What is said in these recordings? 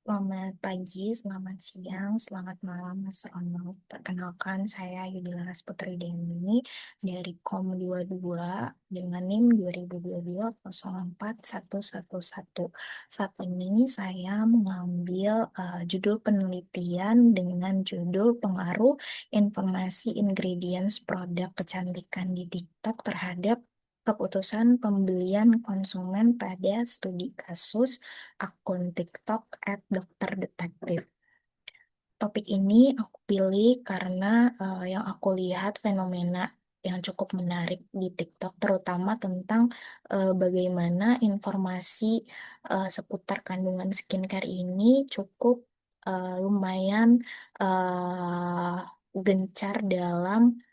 Selamat pagi, selamat siang, selamat malam, Mas Ronald. Perkenalkan, saya Yudilaras Putri Deni dari Kom 22 dengan NIM 2022-04111. Saat ini saya mengambil judul penelitian dengan judul Pengaruh Informasi Ingredients Produk Kecantikan di TikTok terhadap keputusan pembelian konsumen pada studi kasus akun TikTok @dokterdetektif. Topik ini aku pilih karena yang aku lihat fenomena yang cukup menarik di TikTok, terutama tentang bagaimana informasi seputar kandungan skincare ini cukup lumayan gencar dalam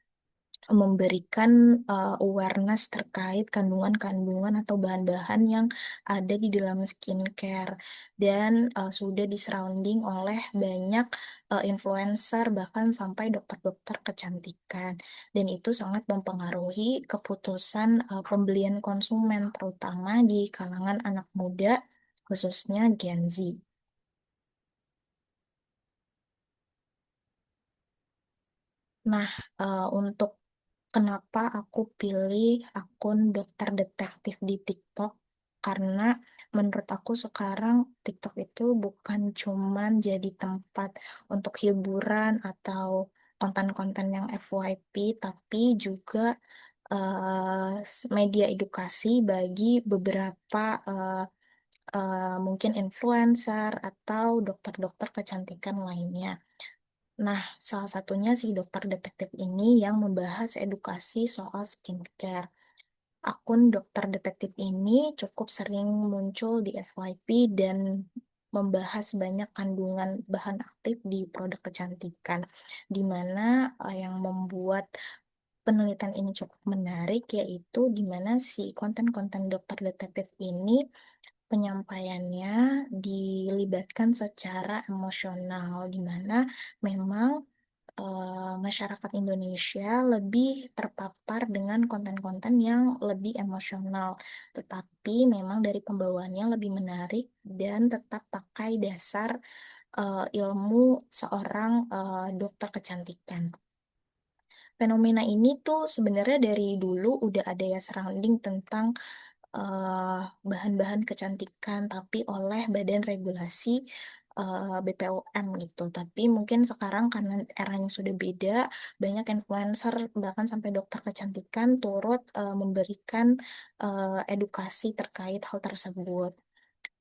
memberikan awareness terkait kandungan-kandungan atau bahan-bahan yang ada di dalam skincare dan sudah disurrounding oleh banyak influencer bahkan sampai dokter-dokter kecantikan dan itu sangat mempengaruhi keputusan pembelian konsumen terutama di kalangan anak muda khususnya Gen Z. Nah, untuk kenapa aku pilih akun dokter detektif di TikTok? Karena menurut aku sekarang TikTok itu bukan cuman jadi tempat untuk hiburan atau konten-konten yang FYP, tapi juga media edukasi bagi beberapa mungkin influencer atau dokter-dokter kecantikan lainnya. Nah, salah satunya si dokter detektif ini yang membahas edukasi soal skincare. Akun dokter detektif ini cukup sering muncul di FYP dan membahas banyak kandungan bahan aktif di produk kecantikan, di mana yang membuat penelitian ini cukup menarik yaitu di mana si konten-konten dokter detektif ini penyampaiannya dilibatkan secara emosional, di mana memang masyarakat Indonesia lebih terpapar dengan konten-konten yang lebih emosional, tetapi memang dari pembawaannya lebih menarik dan tetap pakai dasar ilmu seorang dokter kecantikan. Fenomena ini tuh sebenarnya dari dulu udah ada ya surrounding tentang bahan-bahan kecantikan, tapi oleh Badan Regulasi BPOM gitu. Tapi mungkin sekarang karena eranya sudah beda, banyak influencer bahkan sampai dokter kecantikan turut memberikan edukasi terkait hal tersebut.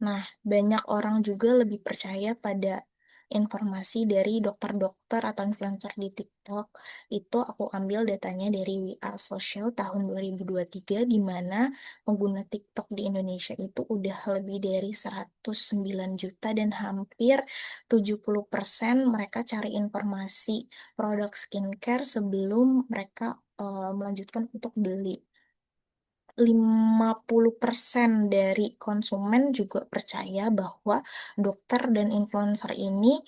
Nah, banyak orang juga lebih percaya pada informasi dari dokter-dokter atau influencer di TikTok. Itu aku ambil datanya dari We Are Social tahun 2023, di mana pengguna TikTok di Indonesia itu udah lebih dari 109 juta dan hampir 70% mereka cari informasi produk skincare sebelum mereka melanjutkan untuk beli. 50% dari konsumen juga percaya bahwa dokter dan influencer ini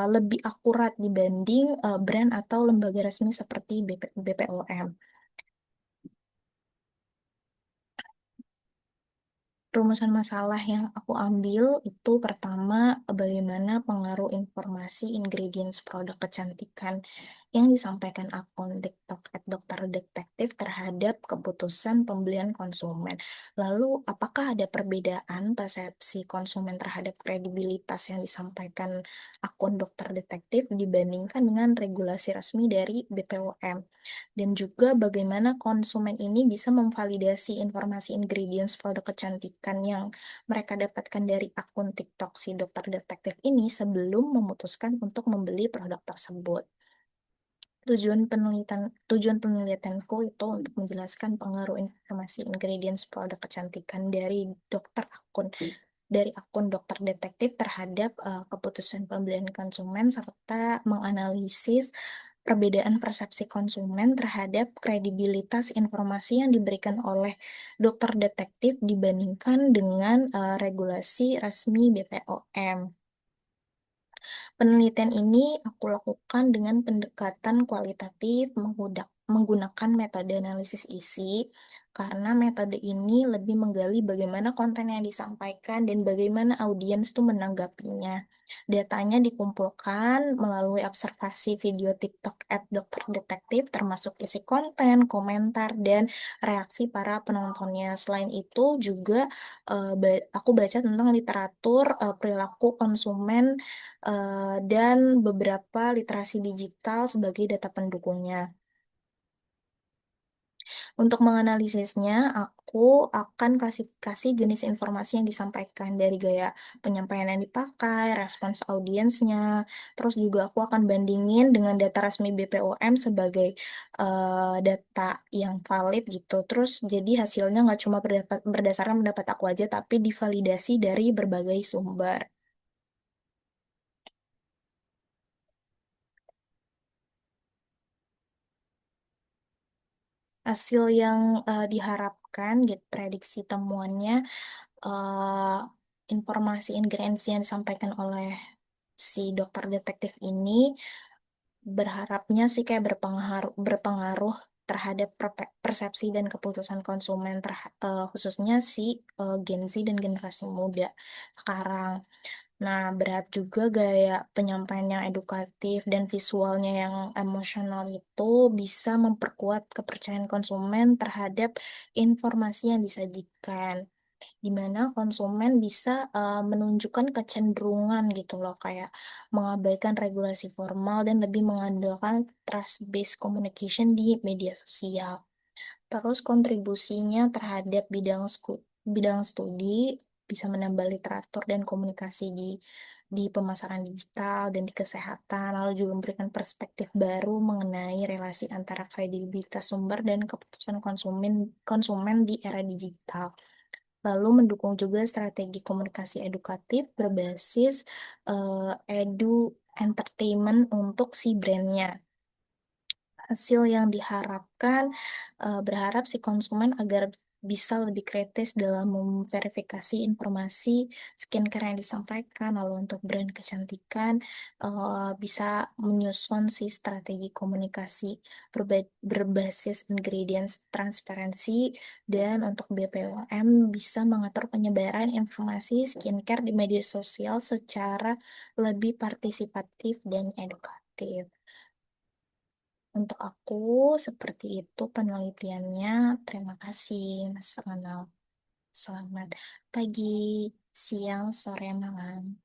lebih akurat dibanding brand atau lembaga resmi seperti BPOM. Rumusan masalah yang aku ambil itu pertama, bagaimana pengaruh informasi ingredients produk kecantikan yang disampaikan akun TikTok @dokter detektif terhadap keputusan pembelian konsumen. Lalu, apakah ada perbedaan persepsi konsumen terhadap kredibilitas yang disampaikan akun dokter detektif dibandingkan dengan regulasi resmi dari BPOM? Dan juga bagaimana konsumen ini bisa memvalidasi informasi ingredients produk kecantikan yang mereka dapatkan dari akun TikTok si dokter detektif ini sebelum memutuskan untuk membeli produk tersebut. Tujuan penelitianku itu untuk menjelaskan pengaruh informasi ingredients produk kecantikan dari akun dokter detektif terhadap keputusan pembelian konsumen serta menganalisis perbedaan persepsi konsumen terhadap kredibilitas informasi yang diberikan oleh dokter detektif dibandingkan dengan regulasi resmi BPOM. Penelitian ini aku lakukan dengan pendekatan kualitatif menggunakan metode analisis isi, karena metode ini lebih menggali bagaimana konten yang disampaikan dan bagaimana audiens tuh menanggapinya. Datanya dikumpulkan melalui observasi video TikTok @dokter detektif, termasuk isi konten, komentar, dan reaksi para penontonnya. Selain itu juga aku baca tentang literatur perilaku konsumen dan beberapa literasi digital sebagai data pendukungnya. Untuk menganalisisnya, aku akan klasifikasi jenis informasi yang disampaikan dari gaya penyampaian yang dipakai, respons audiensnya, terus juga aku akan bandingin dengan data resmi BPOM sebagai data yang valid gitu. Terus jadi hasilnya nggak cuma berdasarkan pendapat aku aja, tapi divalidasi dari berbagai sumber. Hasil yang diharapkan, gitu, prediksi temuannya, eh, informasi ingredients yang disampaikan oleh si dokter detektif ini berharapnya sih kayak berpengaruh terhadap persepsi dan keputusan konsumen khususnya si Gen Z dan generasi muda sekarang. Nah, berharap juga gaya penyampaian yang edukatif dan visualnya yang emosional itu bisa memperkuat kepercayaan konsumen terhadap informasi yang disajikan, di mana konsumen bisa menunjukkan kecenderungan gitu loh, kayak mengabaikan regulasi formal dan lebih mengandalkan trust-based communication di media sosial. Terus kontribusinya terhadap bidang studi bisa menambah literatur dan komunikasi di pemasaran digital dan di kesehatan, lalu juga memberikan perspektif baru mengenai relasi antara kredibilitas sumber dan keputusan konsumen konsumen di era digital. Lalu mendukung juga strategi komunikasi edukatif berbasis edu entertainment untuk si brandnya. Hasil yang diharapkan, berharap si konsumen agar bisa lebih kritis dalam memverifikasi informasi skincare yang disampaikan, lalu untuk brand kecantikan bisa menyusun si strategi komunikasi berbasis ingredients transparansi, dan untuk BPOM bisa mengatur penyebaran informasi skincare di media sosial secara lebih partisipatif dan edukatif. Untuk aku, seperti itu penelitiannya. Terima kasih, Mas Ronald. Selamat pagi, siang, sore, malam.